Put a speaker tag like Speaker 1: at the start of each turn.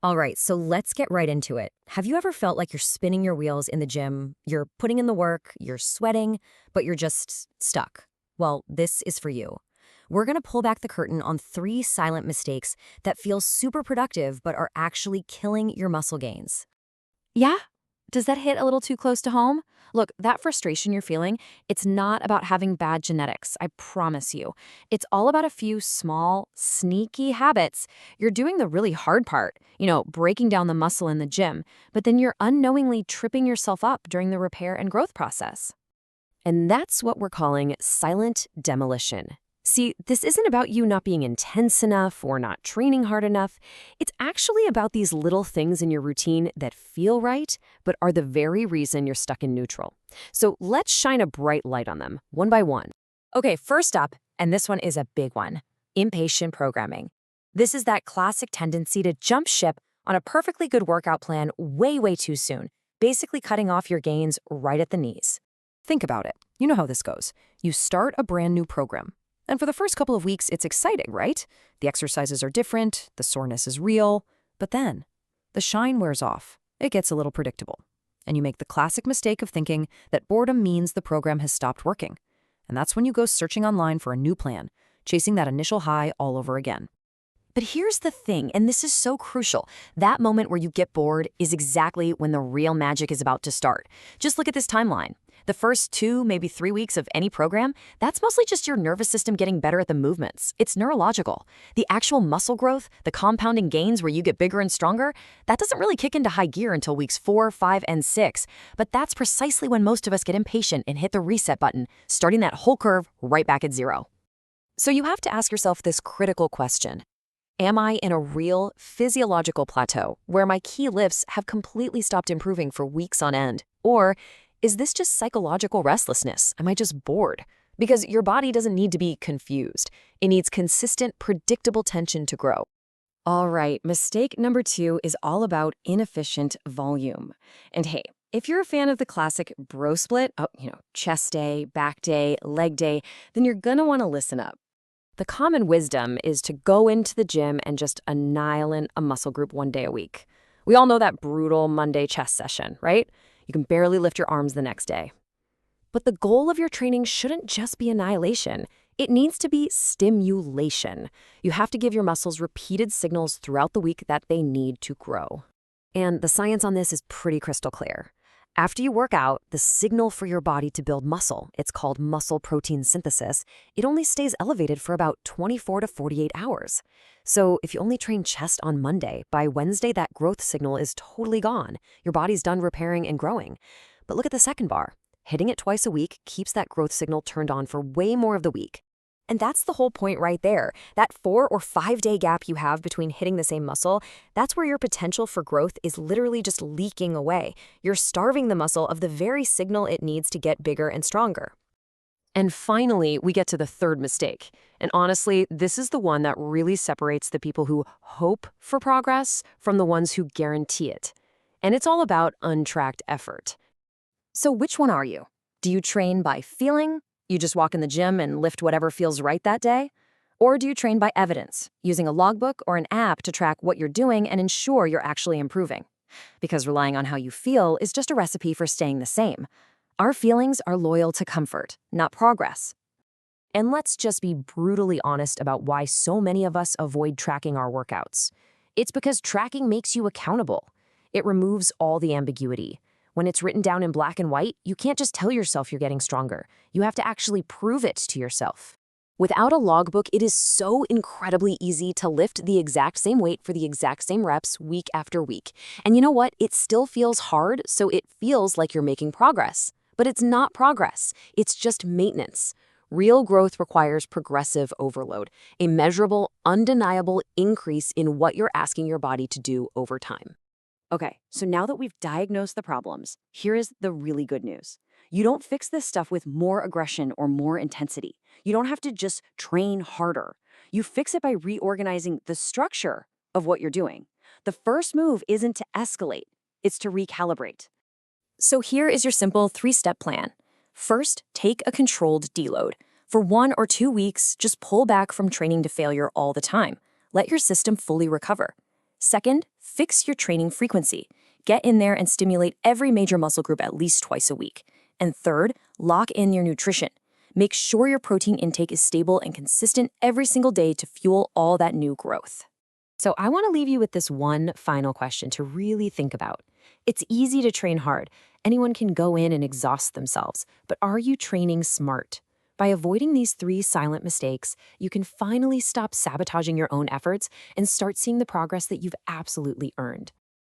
Speaker 1: All right, so let's get right into it. Have you ever felt like you're spinning your wheels in the gym? You're putting in the work, you're sweating, but you're just stuck. Well, this is for you. We're going to pull back the curtain on 3 silent mistakes that feel super productive but are actually killing your muscle gains. Yeah? Does that hit a little too close to home? Look, that frustration you're feeling, it's not about having bad genetics, I promise you. It's all about a few small, sneaky habits. You're doing the really hard part, breaking down the muscle in the gym, but then you're unknowingly tripping yourself up during the repair and growth process. And that's what we're calling silent demolition. See, this isn't about you not being intense enough or not training hard enough. It's actually about these little things in your routine that feel right, but are the very reason you're stuck in neutral. So let's shine a bright light on them, one by one. Okay, first up, and this one is a big one, impatient programming. This is that classic tendency to jump ship on a perfectly good workout plan way too soon, basically cutting off your gains right at the knees. Think about it. You know how this goes. You start a brand new program. And for the first couple of weeks, it's exciting, right? The exercises are different, the soreness is real, but then the shine wears off. It gets a little predictable. And you make the classic mistake of thinking that boredom means the program has stopped working. And that's when you go searching online for a new plan, chasing that initial high all over again. But here's the thing, and this is so crucial. That moment where you get bored is exactly when the real magic is about to start. Just look at this timeline. The first 2, maybe 3 weeks of any program, that's mostly just your nervous system getting better at the movements. It's neurological. The actual muscle growth, the compounding gains where you get bigger and stronger, that doesn't really kick into high gear until weeks 4, 5, and 6. But that's precisely when most of us get impatient and hit the reset button, starting that whole curve right back at 0. So you have to ask yourself this critical question. Am I in a real physiological plateau where my key lifts have completely stopped improving for weeks on end? Or is this just psychological restlessness? Am I just bored? Because your body doesn't need to be confused. It needs consistent, predictable tension to grow. All right, mistake number 2 is all about inefficient volume. And hey, if you're a fan of the classic bro split, chest day, back day, leg day, then you're gonna wanna listen up. The common wisdom is to go into the gym and just annihilate a muscle group 1 day a week. We all know that brutal Monday chest session, right? You can barely lift your arms the next day. But the goal of your training shouldn't just be annihilation. It needs to be stimulation. You have to give your muscles repeated signals throughout the week that they need to grow. And the science on this is pretty crystal clear. After you work out, the signal for your body to build muscle, it's called muscle protein synthesis, it only stays elevated for about 24 to 48 hours. So if you only train chest on Monday, by Wednesday that growth signal is totally gone. Your body's done repairing and growing. But look at the second bar. Hitting it twice a week keeps that growth signal turned on for way more of the week. And that's the whole point right there. That 4 or 5 day gap you have between hitting the same muscle, that's where your potential for growth is literally just leaking away. You're starving the muscle of the very signal it needs to get bigger and stronger. And finally, we get to the third mistake. And honestly, this is the one that really separates the people who hope for progress from the ones who guarantee it. And it's all about untracked effort. So which one are you? Do you train by feeling? You just walk in the gym and lift whatever feels right that day? Or do you train by evidence, using a logbook or an app to track what you're doing and ensure you're actually improving? Because relying on how you feel is just a recipe for staying the same. Our feelings are loyal to comfort, not progress. And let's just be brutally honest about why so many of us avoid tracking our workouts. It's because tracking makes you accountable. It removes all the ambiguity. When it's written down in black and white, you can't just tell yourself you're getting stronger. You have to actually prove it to yourself. Without a logbook, it is so incredibly easy to lift the exact same weight for the exact same reps week after week. And you know what? It still feels hard, so it feels like you're making progress. But it's not progress. It's just maintenance. Real growth requires progressive overload, a measurable, undeniable increase in what you're asking your body to do over time. Okay, so now that we've diagnosed the problems, here is the really good news. You don't fix this stuff with more aggression or more intensity. You don't have to just train harder. You fix it by reorganizing the structure of what you're doing. The first move isn't to escalate, it's to recalibrate. So here is your simple 3-step plan. First, take a controlled deload. For 1 or 2 weeks, just pull back from training to failure all the time. Let your system fully recover. Second,
Speaker 2: fix your training frequency. Get in there and stimulate every major muscle group at least twice a week. And third, lock in your nutrition. Make sure your protein intake is stable and consistent every single day to fuel all that new growth.
Speaker 1: So I want to leave you with this one final question to really think about. It's easy to train hard. Anyone can go in and exhaust themselves. But are you training smart? By avoiding these 3 silent mistakes, you can finally stop sabotaging your own efforts and start seeing the progress that you've absolutely earned.